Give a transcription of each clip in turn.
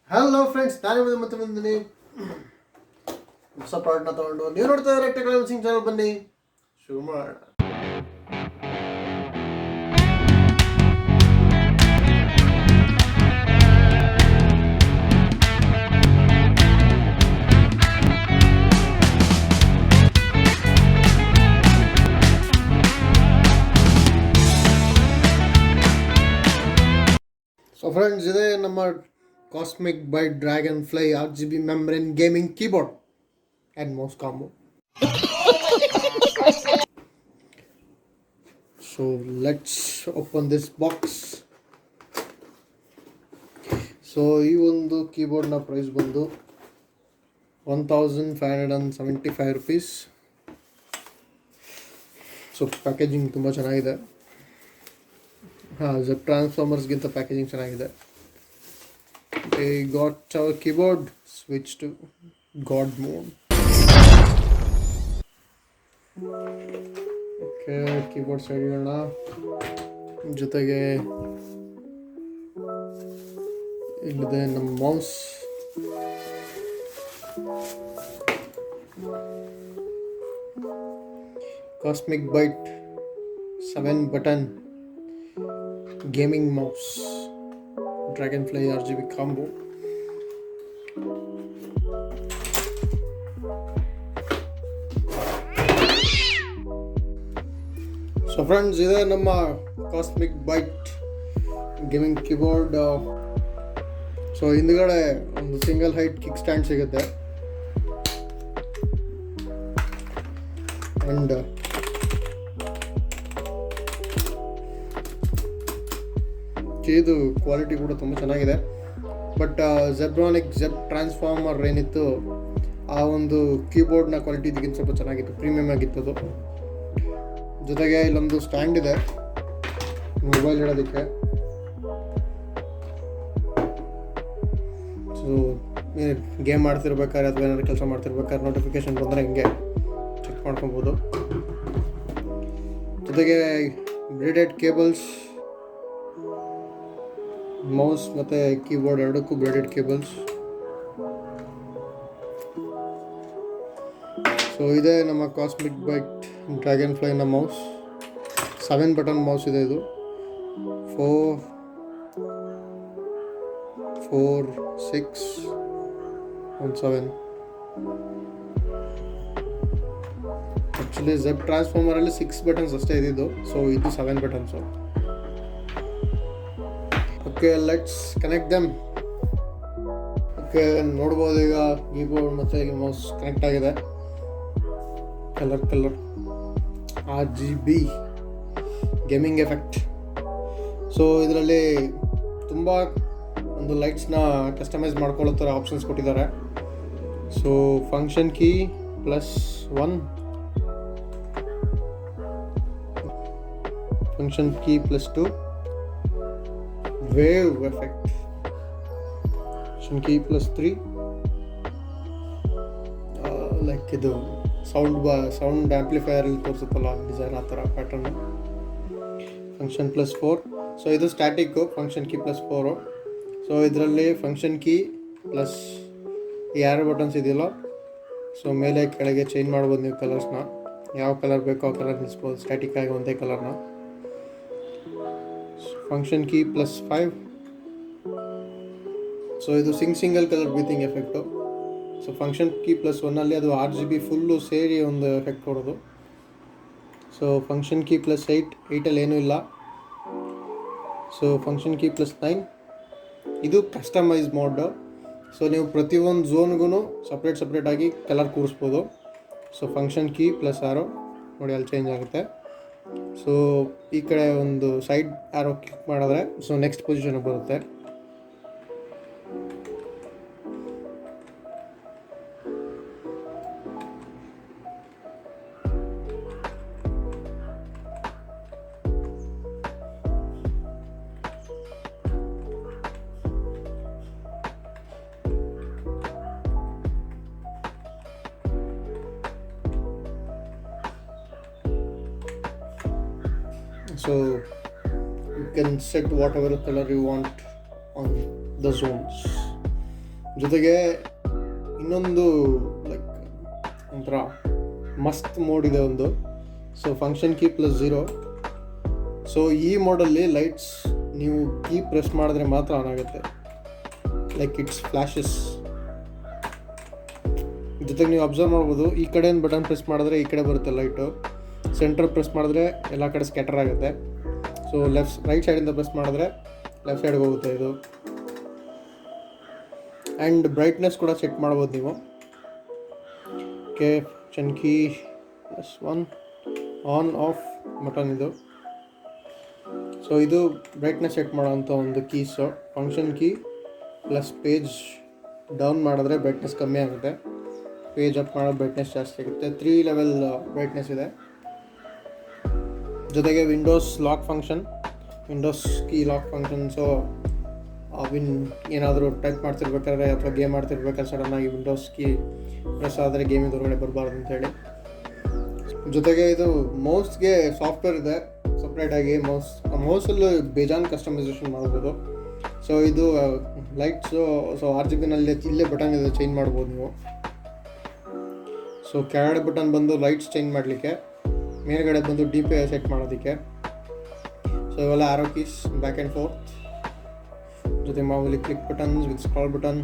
Hello friends, ನಾನೇ ಮತ್ತೆ ಬಂದಿನಿ ಹೊಸ ಪ್ರಾಡಕ್ಟ್ನ ತೊಗೊಂಡು. ನೀವು ನೋಡ್ತಾ ಇದ್ದಾರೆ ಟೆಕ್ನಾಲಜಿ ಚಾನಲ್. ಬನ್ನಿ ಶುರು ಮಾಡೋಣ. ಸೊ ಫ್ರೆಂಡ್ಸ್, ಇದೇ ನಮ್ಮ Cosmic Byte Dragon Fly RGB membrane gaming keyboard and mouse combo. So let's open this box. So ಈ ಒಂದು ಕೀಬೋರ್ಡ್ನ ಪ್ರೈಸ್ ಬಂದು 1575 rupees. ಸೊ ಪ್ಯಾಕೇಜಿಂಗ್ ತುಂಬ ಚೆನ್ನಾಗಿದೆ. ಝೆಪ್ ಟ್ರಾನ್ಸ್ಫಾರ್ಮರ್ಸ್ಗಿಂತ ಪ್ಯಾಕೇಜಿಂಗ್ ಚೆನ್ನಾಗಿದೆ. I got our keyboard, switch to God mode. Okay, keyboard side ಇಡೋಣ. ಜೊತೆಗೆ ಇಲ್ಲಿದೆ ನಮ್ಮ mouse. Cosmic Byte 7-button gaming mouse. Dragonfly RGB combo. So friends, ಇದೆ ನಮ್ಮ Cosmic Byte gaming keyboard. So ಹಿಂದ್ಗಡೆ ಒಂದು ಸಿಂಗಲ್ ಹೈಟ್ ಕಿಕ್ ಸ್ಟ್ಯಾಂಡ್ ಸಿಗುತ್ತೆ. And ಇದು ಕ್ವಾಲಿಟಿ ಕೂಡ ತುಂಬ ಚೆನ್ನಾಗಿದೆ. ಬಟ್ ಝೆಬ್ ಟ್ರಾನ್ಸ್ಫಾರ್ಮರ್ ಏನಿತ್ತು, ಆ ಒಂದು ಕೀಬೋರ್ಡ್ನ ಕ್ವಾಲಿಟಿ ಇದಕ್ಕಿಂತ ಸ್ವಲ್ಪ ಚೆನ್ನಾಗಿತ್ತು, ಪ್ರೀಮಿಯಮ್ ಆಗಿತ್ತು ಅದು. ಜೊತೆಗೆ ಇಲ್ಲೊಂದು ಸ್ಟ್ಯಾಂಡ್ ಇದೆ ಮೊಬೈಲ್ ಇಡೋದಕ್ಕೆ. ಸೊ ಗೇಮ್ ಮಾಡ್ತಿರ್ಬೇಕಾದ್ರೆ ಅಥವಾ ಏನಾದ್ರು ಕೆಲಸ ಮಾಡ್ತಿರ್ಬೇಕಾದ್ರೆ ನೋಟಿಫಿಕೇಶನ್ ಬಂದರೆ ಹಿಂಗೆ ಚೆಕ್ ಮಾಡ್ಕೊಬೋದು. ಜೊತೆಗೆ ಬ್ರೇಡೆಡ್ ಕೇಬಲ್ಸ್, ಮೌಸ್ ಮತ್ತು ಕೀಬೋರ್ಡ್ ಎರಡಕ್ಕೂ ಬ್ರೇಡೆಡ್ ಕೇಬಲ್ಸ್. ಸೊ ಇದೆ ನಮ್ಮ ಕಾಸ್ಮಿಕ್ ಬೈಟ್ ಡ್ರ್ಯಾಗನ್ ಫ್ಲೈನ ಮೌಸ್. 7-button ಮೌಸ್ ಇದೆ ಇದು. 4 6 1 7. ಆ್ಯಕ್ಚುಲಿ ಝೆಬ್ ಟ್ರಾನ್ಸ್ಫಾರ್ಮರಲ್ಲಿ 6 buttons ಅಷ್ಟೇ ಇದ್ದಿದ್ದು. ಸೊ ಇದು 7 buttons. Okay, let's connect them. Okay, ನೋಡ್ಬೋದು ಈಗ ಕೀಬೋರ್ಡ್ ಮತ್ತು ಮೌಸ್ ಕನೆಕ್ಟ್ ಆಗಿದೆ. Colour RGB gaming effect. So ಇದರಲ್ಲಿ ತುಂಬ ಒಂದು ಲೈಟ್ಸ್ನ ಕಸ್ಟಮೈಸ್ ಮಾಡ್ಕೊಳ್ಳೋ ಥರ ಆಪ್ಷನ್ಸ್ ಕೊಟ್ಟಿದ್ದಾರೆ. So function key +1, function key +2, wave effect, function key +3, like ಇದು ಸೌಂಡ್ ಆ್ಯಂಪ್ಲಿಫೈಯರಲ್ಲಿ ತೋರಿಸುತ್ತಲ್ಲ ಡಿಸೈನ್, ಆ ಥರ ಪ್ಯಾಟರ್ನು. ಫಂಕ್ಷನ್ +4. ಸೊ ಇದು ಸ್ಟ್ಯಾಟಿಕ್ಕು, ಫಂಕ್ಷನ್ ಕೀ +4. ಸೊ ಇದರಲ್ಲಿ ಫಂಕ್ಷನ್ ಕೀ ಪ್ಲಸ್ ಈ 2 ಬಟನ್ಸ್ ಇದೆಯಲ್ಲ, ಸೊ ಮೇಲೆ ಕೆಳಗೆ ಚೇಂಜ್ ಮಾಡ್ಬೋದು ನೀವು ಕಲರ್ಸ್ನ. ಯಾವ ಕಲರ್ ಬೇಕೋ ಆ ಕಲರ್ ನಿಲ್ಲಿಸ್ಬೋದು, ಸ್ಟ್ಯಾಟಿಕ್ ಆಗಿ ಒಂದೇ ಕಲರ್ನ. Function key +5. ಸೊ ಇದು single colour breathing effect. So function key +1 ಅದು RGB ಫುಲ್ಲು ಸೇರಿ ಒಂದು ಎಫೆಕ್ಟ್ ಕೊಡೋದು. ಸೊ ಫಂಕ್ಷನ್ ಕೀ +8, 8ಅಲ್ಲಿ ಏನೂ ಇಲ್ಲ. ಸೊ ಫಂಕ್ಷನ್ ಕೀ +9, ಇದು ಕಸ್ಟಮೈಸ್ ಮೋಡ್. ಸೊ ನೀವು ಪ್ರತಿಯೊಂದು ಝೋನ್ಗೂ ಸಪ್ರೇಟಾಗಿ ಕಲರ್ ಕೂರಿಸ್ಬೋದು. ಸೊ ಫಂಕ್ಷನ್ ಕೀ +6 ನೋಡಿ, ಅಲ್ಲಿ ಚೇಂಜ್ ಆಗುತ್ತೆ. ಸೊ ಈ ಕಡೆ ಒಂದು ಸೈಡ್ ಆರೋ ಕ್ಲಿಕ್ ಮಾಡಿದ್ರೆ ಸೊ ನೆಕ್ಸ್ಟ್ ಪೊಸಿಷನ್ ಬರುತ್ತೆ. So you can set whatever color you want on the zones. ಜೊತೆಗೆ ಇನ್ನೊಂದು ಲೈಕ್ ಒಂಥರ ಮಸ್ತ್ ಮೋಡ್ ಇದೆ ಒಂದು. So function key +0. ಸೊ ಈ ಮೋಡಲ್ಲಿ ಲೈಟ್ಸ್ ನೀವು ಕೀ ಪ್ರೆಸ್ ಮಾಡಿದ್ರೆ ಮಾತ್ರ ಆನ್ ಆಗುತ್ತೆ, ಲೈಕ್ ಇಟ್ಸ್ ಫ್ಲ್ಯಾಶಸ್. ಜೊತೆಗೆ ನೀವು ಅಬ್ಸರ್ವ್ ಮಾಡ್ಬೋದು, ಈ ಕಡೆಯಿಂದ ಬಟನ್ ಪ್ರೆಸ್ ಮಾಡಿದ್ರೆ ಈ ಕಡೆ ಬರುತ್ತೆ ಲೈಟು, ಸೆಂಟರ್ ಪ್ರೆಸ್ ಮಾಡಿದ್ರೆ ಎಲ್ಲ ಕಡೆ ಸ್ಕ್ಯಾಟರ್ ಆಗುತ್ತೆ. ಸೊ ರೈಟ್ ಸೈಡಿಂದ ಪ್ರೆಸ್ ಮಾಡಿದ್ರೆ ಲೆಫ್ಟ್ ಸೈಡ್ಗೆ ಹೋಗುತ್ತೆ ಇದು. ಆ್ಯಂಡ್ ಬ್ರೈಟ್ನೆಸ್ ಕೂಡ ಸೆಟ್ ಮಾಡ್ಬೋದು ನೀವು. Okay, function key +1 on off button ಇದು. ಸೊ ಇದು ಬ್ರೈಟ್ನೆಸ್ ಸೆಟ್ ಮಾಡೋವಂಥ ಒಂದು keys. Function key plus page down ಮಾಡಿದ್ರೆ ಬ್ರೈಟ್ನೆಸ್ ಕಮ್ಮಿ ಆಗುತ್ತೆ, ಪೇಜ್ ಅಪ್ ಮಾಡೋ ಬ್ರೈಟ್ನೆಸ್ ಜಾಸ್ತಿ ಆಗುತ್ತೆ. 3 ಲೆವೆಲ್ ಬ್ರೈಟ್ನೆಸ್ ಇದೆ. ಜೊತೆಗೆ Windows lock function, Windows key lock function. So ಏನಾದರೂ ಟೈಪ್ ಮಾಡ್ತಿರ್ಬೇಕಾದ್ರೆ ಅಥವಾ ಗೇಮ್ ಮಾಡ್ತಿರ್ಬೇಕಾದ್ರೆ ಸಡನ್ನಾಗಿ ವಿಂಡೋಸ್ ಕೀ ಪ್ರೆಸ್ ಆದರೆ ಗೇಮಿಂದ ಹೊರಗಡೆ ಬರಬಾರ್ದು ಅಂತೇಳಿ. ಜೊತೆಗೆ ಇದು ಮೌಸ್ಗೆ ಸಾಫ್ಟ್ವೇರ್ ಇದೆ ಸಪ್ರೇಟಾಗಿ. ಮೌಸಲ್ಲಿ ಬೇಜಾನ್ ಕಸ್ಟಮೈಸೇಷನ್ ಮಾಡ್ಬೋದು. ಸೊ ಇದು ಲೈಟ್ಸು, ಸೊ RGBನಲ್ಲಿ ಇಲ್ಲೇ ಬಟನ್ ಇದೆ, ಚೇಂಜ್ ಮಾಡ್ಬೋದು ನೀವು. ಸೊ ಕೆಳಗಡೆ ಬಟನ್ ಬಂದು ಲೈಟ್ಸ್ ಚೇಂಜ್ ಮಾಡಲಿಕ್ಕೆ, ಮೇಲ್ಗಡೆ ಬಂದು DPI ಸೆಟ್ ಮಾಡೋದಕ್ಕೆ. ಸೊ ಇವೆಲ್ಲ ಆರೋ ಕೀಸ್, ಬ್ಯಾಕ್ ಆ್ಯಂಡ್ ಫೋರ್ತ್. ಜೊತೆ ಮಾಮೂಲಿ click buttons with scroll button.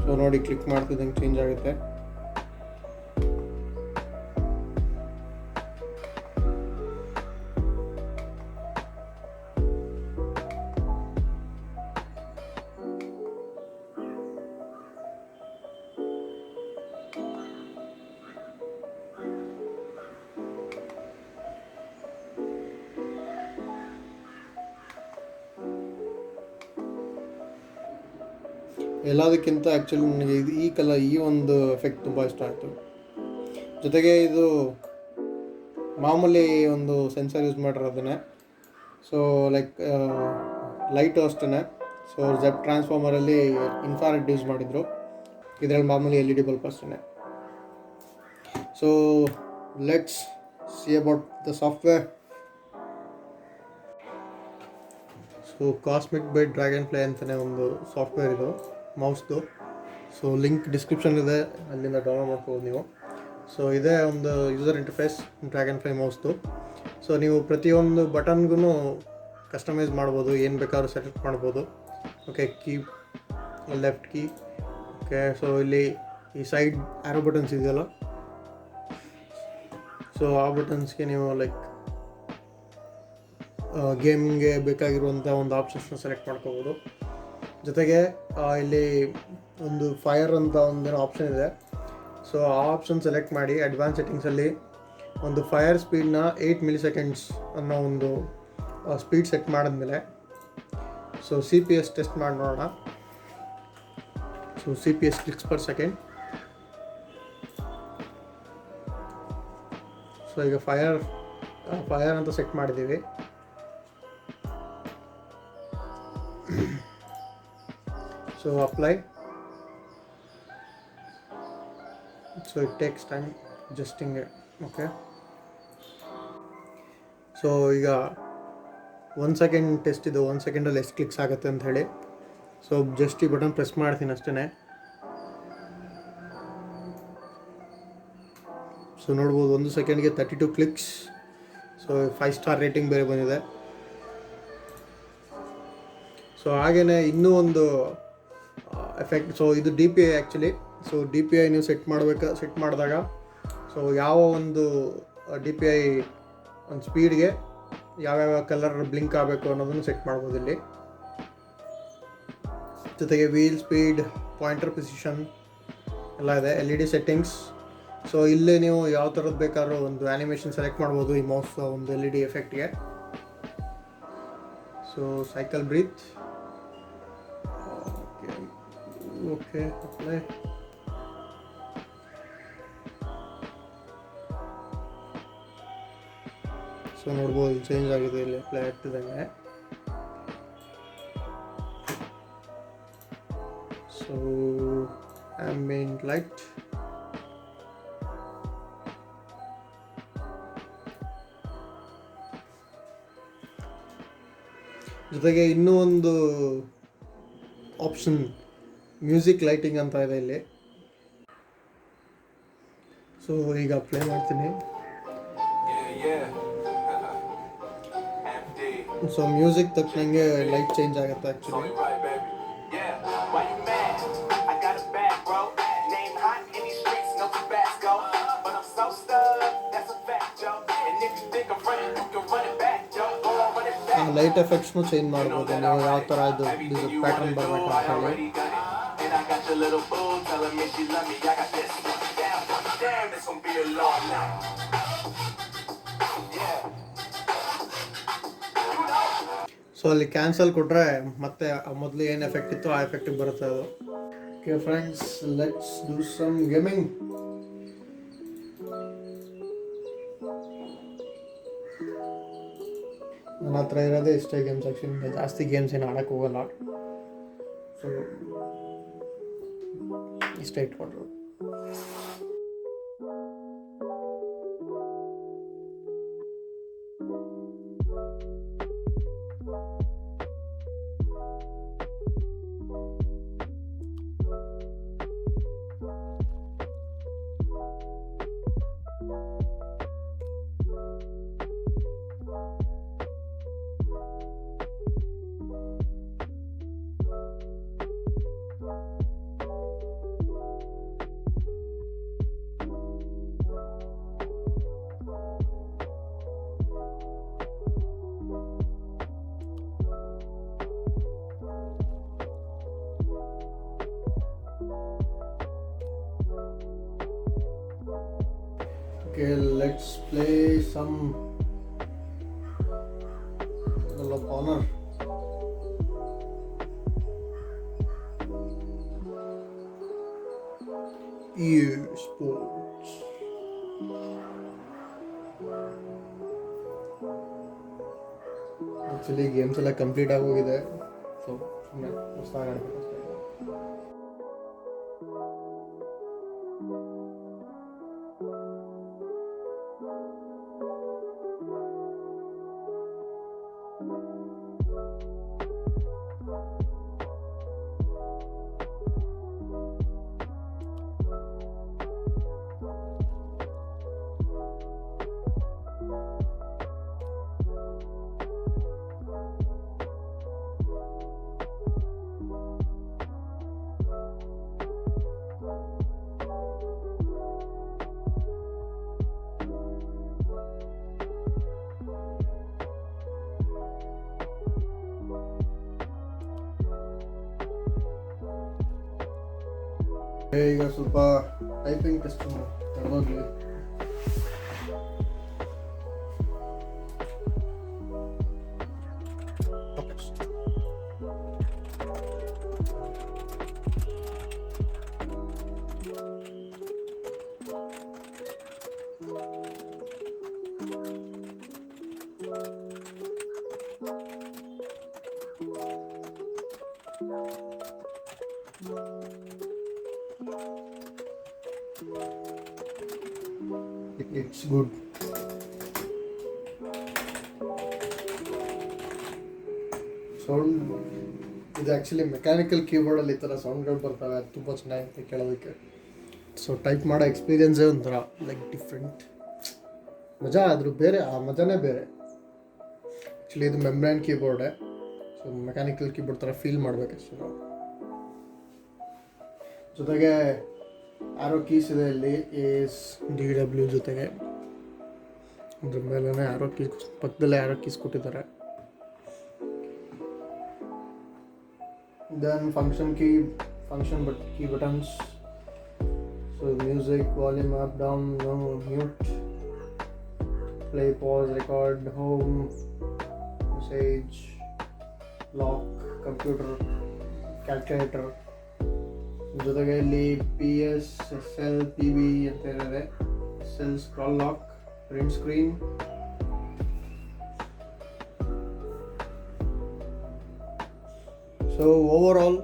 So ನೋಡಿ, ಕ್ಲಿಕ್ ಮಾಡ್ತಿದ್ದಂಗೆ ಚೇಂಜ್ ಆಗುತ್ತೆ. ಎಲ್ಲದಕ್ಕಿಂತ ಆ್ಯಕ್ಚುಲಿ ನನಗೆ ಈ ಒಂದು ಎಫೆಕ್ಟ್ ತುಂಬ ಇಷ್ಟ ಆಯಿತು. ಜೊತೆಗೆ ಇದು ಮಾಮೂಲಿ ಒಂದು ಸೆನ್ಸರ್ ಯೂಸ್ ಮಾಡಿರೋದನ್ನೇ. ಸೊ ಲೈಕ್ ಲೈಟು ಅಷ್ಟೇ. ಸೊ ಝೆಪ್ ಟ್ರಾನ್ಸ್ಫಾರ್ಮರಲ್ಲಿ ಇನ್ಫ್ರಾರೆಡ್ ಯೂಸ್ ಮಾಡಿದರು, ಇದರಲ್ಲಿ ಮಾಮೂಲಿ LED ಬಲ್ಪ್ ಅಷ್ಟೇ. So let's see about the software. So cosmic byte dragonfly ಅಂತಲೇ ಒಂದು ಸಾಫ್ಟ್ವೇರ್ ಇದು ಮೌಸ್ದು. ಸೊ ಲಿಂಕ್ ಡಿಸ್ಕ್ರಿಪ್ಷನ್ ಇದೆ, ಅಲ್ಲಿಂದ ಡೌನ್ಲೋಡ್ ಮಾಡ್ಕೋಬೋದು ನೀವು. ಸೊ ಇದೇ ಒಂದು ಯೂಸರ್ ಇಂಟರ್ಫೇಸ್ ಡ್ರ್ಯಾಗನ್ ಫ್ಲೈ ಮೌಸ್ದು. ಸೊ ನೀವು ಪ್ರತಿಯೊಂದು ಬಟನ್ಗೂ ಕಸ್ಟಮೈಸ್ ಮಾಡ್ಬೋದು, ಏನು ಬೇಕಾದ್ರೂ ಸೆಲೆಕ್ಟ್ ಮಾಡ್ಬೋದು. Okay, key left key. Okay, so ಇಲ್ಲಿ ಈ ಸೈಡ್ ಆ್ಯರೋ ಬಟನ್ಸ್ ಇದೆಯಲ್ಲ, ಸೊ ಆ ಬಟನ್ಸ್ಗೆ ನೀವು ಲೈಕ್ ಗೇಮ್ಗೆ ಬೇಕಾಗಿರುವಂಥ ಒಂದು ಆಪ್ಷನ್ಸ್ನ ಸೆಲೆಕ್ಟ್ ಮಾಡ್ಕೋಬೋದು. ಜೊತೆಗೆ ಇಲ್ಲಿ ಒಂದು ಫೈರ್ ಅಂತ ಒಂದೇನೋ ಆಪ್ಷನ್ ಇದೆ. ಸೊ ಆ ಆಪ್ಷನ್ ಸೆಲೆಕ್ಟ್ ಮಾಡಿ ಅಡ್ವಾನ್ಸ್ ಸೆಟ್ಟಿಂಗ್ಸಲ್ಲಿ ಒಂದು ಫೈರ್ ಸ್ಪೀಡ್ನ 8 ಮಿಲಿಸೆಕೆಂಡ್ಸ್ ಅನ್ನೋ ಒಂದು ಸ್ಪೀಡ್ ಸೆಟ್ ಮಾಡಿದ್ಮೇಲೆ ಸೊ CPS ಟೆಸ್ಟ್ ಮಾಡಿ ನೋಡೋಣ. So CPS clicks per second. So ಈಗ ಫೈರ್ ಅಂತ ಸೆಟ್ ಮಾಡಿದ್ದೀವಿ. So apply. So it takes time adjusting it. Okay, so ಈಗ 1 ಸೆಕೆಂಡ್ ಟೆಸ್ಟ್ ಇದು, 1 ಸೆಕೆಂಡಲ್ಲಿ ಎಷ್ಟು ಕ್ಲಿಕ್ಸ್ ಆಗುತ್ತೆ ಅಂತ ಹೇಳಿ. ಸೊ ಜಸ್ಟ್ ಈ ಬಟನ್ ಪ್ರೆಸ್ ಮಾಡ್ತೀನಿ ಅಷ್ಟೇ. ಸೊ ನೋಡ್ಬೋದು 1 ಸೆಕೆಂಡ್ಗೆ 32 ಕ್ಲಿಕ್ಸ್. ಸೊ 5 ಸ್ಟಾರ್ ರೇಟಿಂಗ್ ಬೇರೆ ಬಂದಿದೆ. ಸೊ ಹಾಗೆಯೇ ಇನ್ನೂ ಒಂದು ಎಫೆಕ್ಟ್. ಸೊ ಇದು DPI ಆ್ಯಕ್ಚುಲಿ. ಸೊ DPI ನೀವು ಸೆಟ್ ಮಾಡಿದಾಗ ಸೊ ಯಾವ ಒಂದು DPI ಒಂದು ಸ್ಪೀಡ್ಗೆ ಯಾವ್ಯಾವ ಕಲರ್ ಬ್ಲಿಂಕ್ ಆಗಬೇಕು ಅನ್ನೋದನ್ನು ಸೆಟ್ ಮಾಡ್ಬೋದು ಇಲ್ಲಿ. ಜೊತೆಗೆ ವೀಲ್ ಸ್ಪೀಡ್, ಪಾಯಿಂಟರ್ ಪೊಸಿಷನ್ ಎಲ್ಲ ಇದೆ. LED settings. ಸೊ ಇಲ್ಲಿ ನೀವು ಯಾವ ಥರದ್ದು ಬೇಕಾದ್ರೂ ಒಂದು ಆ್ಯನಿಮೇಷನ್ ಸೆಲೆಕ್ಟ್ ಮಾಡ್ಬೋದು ಈ ಮೌಸ್ ಒಂದು LED ಎಫೆಕ್ಟ್ಗೆ. So cycle breath. Okay, apply. So ನೋಡ್ಬೋದು ಚೇಂಜ್ ಆಗಿದೆ ಇಲ್ಲಿ ಅಪ್ಲೈ ಆಗ್ತಿದ್ದಂಗೆ. So ambient light. ಜೊತೆಗೆ ಇನ್ನೂ ಒಂದು ಆಪ್ಷನ್ ಮ್ಯೂಸಿಕ್ ಲೈಟಿಂಗ್ ಅಂತ ಇದೆ ಇಲ್ಲಿ. ಸೊ ಈಗ ಪ್ಲೇ ಮಾಡ್ತೀನಿ. ಸೊ ಮ್ಯೂಸಿಕ್ ತಕ್ಕನಂಗೆ ಲೈಟ್ ಚೇಂಜ್ ಆಗುತ್ತೆ ಆ್ಯಕ್ಚುಲಿ. ಲೈಟ್ ಎಫೆಕ್ಟ್ಸ್ನು ಚೇಂಜ್ ಮಾಡ್ಬೋದು ನೀವು, ಯಾವ ಥರ ಇದು ಪ್ಯಾಟರ್ನ್ ಬರಬೇಕು ಅಂತ ಹೇಳಿ. ಸೊ ಅಲ್ಲಿ ಕ್ಯಾನ್ಸಲ್ ಕೊಟ್ಟರೆ ಮತ್ತೆ ಮೊದಲು ಏನು ಎಫೆಕ್ಟ್ ಇತ್ತು ಆ ಎಫೆಕ್ಟಿಗೆ ಬರುತ್ತೆ ಅದು. Okay friends, let's do some gaming. ನನ್ನ ಹತ್ರ ಇರೋದೇ ಇಷ್ಟೇ ಗೇಮ್ಸ್ ಆ್ಯಕ್ಚುಲಿ, ಜಾಸ್ತಿ ಗೇಮ್ಸ್ ಏನು ಆಡೋಕ್ಕೆ ಹೋಗಲ್ಲ. ಸೊ ಇಷ್ಟೇ ಇಟ್ಕೊಂಡ್ರು. Okay, let's play some Medal of Honor. Sports. Actually games ಎಲ್ಲ ಕಂಪ್ಲೀಟ್ ಆಗೋಗಿದೆ. ಸೊ ಸುಮ್ಮನೆ ಹೊಸದಾಗಿ ಆಡಬೇಕು ಅಷ್ಟೇ. ಈಗ ಸ್ವಲ್ಪ ಟೈಪಿಂಗ್ ಟೆಸ್ಟ್ ನಡೆದೋಗ್ಲಿ. It's good. ಸೌಂಡ್ ಇದು ಆ್ಯಕ್ಚುಲಿ ಮೆಕ್ಯಾನಿಕಲ್ ಕೀಬೋರ್ಡಲ್ಲಿ ಈ ಥರ ಸೌಂಡ್ಗಳು ಬರ್ತವೆ, ಅದು ತುಂಬ ಚೆನ್ನಾಗಿರುತ್ತೆ ಕೇಳೋದಕ್ಕೆ. ಸೊ ಟೈಪ್ ಮಾಡೋ ಎಕ್ಸ್ಪೀರಿಯನ್ಸೇ ಒಂಥರ ಲೈಕ್ ಡಿಫ್ರೆಂಟ್ ಮಜಾ, ಆದರೂ ಬೇರೆ, ಆ ಮಜಾನೇ ಬೇರೆ. ಆ್ಯಕ್ಚುಲಿ ಇದು ಮೆಮ್ಬ್ರೈನ್ ಕೀಬೋರ್ಡೇ, ಸೊ ಮೆಕ್ಯಾನಿಕಲ್ ಕೀಬೋರ್ಡ್ ಥರ ಫೀಲ್ ಮಾಡಬೇಕಷ್ಟೇ ನಾವು. ಜೊತೆಗೆ ಆರೋ ಕೀಸ್ ಇದೆ ಇಲ್ಲಿ, ಎಸ್ DW ಜೊತೆಗೆ ಅದ್ರ ಮೇಲೇ ಆರೋ ಕೀಸ್, ಪಕ್ಕದಲ್ಲೇ ಆರೋ ಕೀಸ್ ಕೊಟ್ಟಿದ್ದಾರೆ. Then function key buttons. So music, volume up, down, mute, play, pause, record, home, message, lock, computer, calculator. ಜೊತೆಗೆ ಇಲ್ಲಿ PS, SL, PB ಅಂತ ಇರುತ್ತೆ. SL scroll lock, print screen. So over all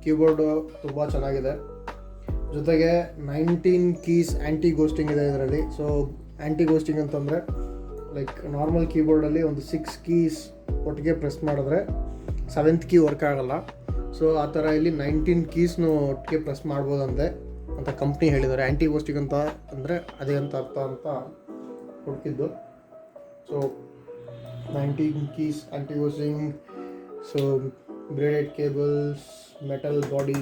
keyboard ತುಂಬ ಚೆನ್ನಾಗಿದೆ. ಜೊತೆಗೆ 19 keys anti ghosting ಇದೆ ಇದರಲ್ಲಿ. So anti ghosting ಅಂತಂದರೆ ಲೈಕ್ ನಾರ್ಮಲ್ ಕೀಬೋರ್ಡಲ್ಲಿ ಒಂದು 6 ಕೀಸ್ ಒಟ್ಟಿಗೆ ಪ್ರೆಸ್ ಮಾಡಿದ್ರೆ 7th ಕೀ ವರ್ಕ್ ಆಗೋಲ್ಲ. ಸೊ ಆ ಥರ ಇಲ್ಲಿ 19 ಕೀಸ್ನು ಒಟ್ಟಿಗೆ ಪ್ರೆಸ್ ಮಾಡ್ಬೋದಂತೆ ಅಂತ ಕಂಪ್ನಿ ಹೇಳಿದ್ದಾರೆ. ಆ್ಯಂಟಿ ಗೋಸ್ಟಿಕ್ ಅಂತ ಅಂದರೆ ಅದೇ ಅಂತ ಅರ್ಥ ಅಂತ ಹುಡುಕಿದ್ದು. So 19 keys anti ghosting, so braided cables, metal body,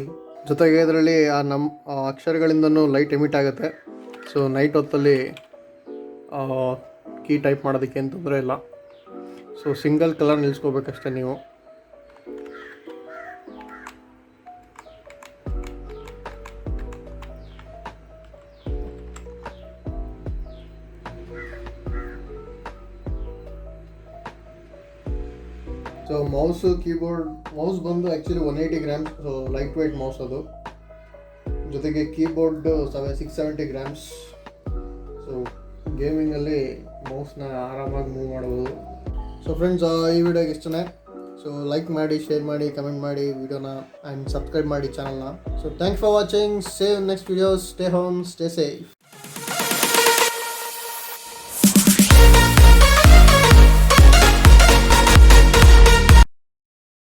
ಜೊತೆಗೆ ಇದರಲ್ಲಿ ಆ ಅಕ್ಷರಗಳಿಂದನೂ ಲೈಟ್ ಎಮಿಟ್ ಆಗುತ್ತೆ. ಸೊ ನೈಟ್ ಹೊತ್ತಲ್ಲಿ ಕೀ ಟೈಪ್ ಮಾಡೋದಕ್ಕೆ ಏನು ತೊಂದರೆ ಇಲ್ಲ. ಸೊ ಸಿಂಗಲ್ ಕಲರ್ ನಿಲ್ಲಿಸ್ಕೋಬೇಕಷ್ಟೆ ನೀವು. ಸೊ ಮೌಸು ಮೌಸ್ ಬಂದು actually 180 grams, so light weight mouse ಅದು. ಜೊತೆಗೆ ಕೀಬೋರ್ಡ್ 670 grams. ಸೊ ಗೇಮಿಂಗಲ್ಲಿ ಮೌಸ್ನ ಆರಾಮಾಗಿ ಮೂವ್ ಮಾಡ್ಬೋದು. ಸೊ ಫ್ರೆಂಡ್ಸ್, ಈ ವಿಡಿಯೋಗೆ ಇಷ್ಟನೇ. ಸೊ ಲೈಕ್ ಮಾಡಿ, ಶೇರ್ ಮಾಡಿ, ಕಮೆಂಟ್ ಮಾಡಿ ವಿಡಿಯೋನ, ಆ್ಯಂಡ್ ಸಬ್ಸ್ಕ್ರೈಬ್ ಮಾಡಿ ಚಾನಲ್ನ. So thanks for watching. Save next videos. Stay home, stay safe.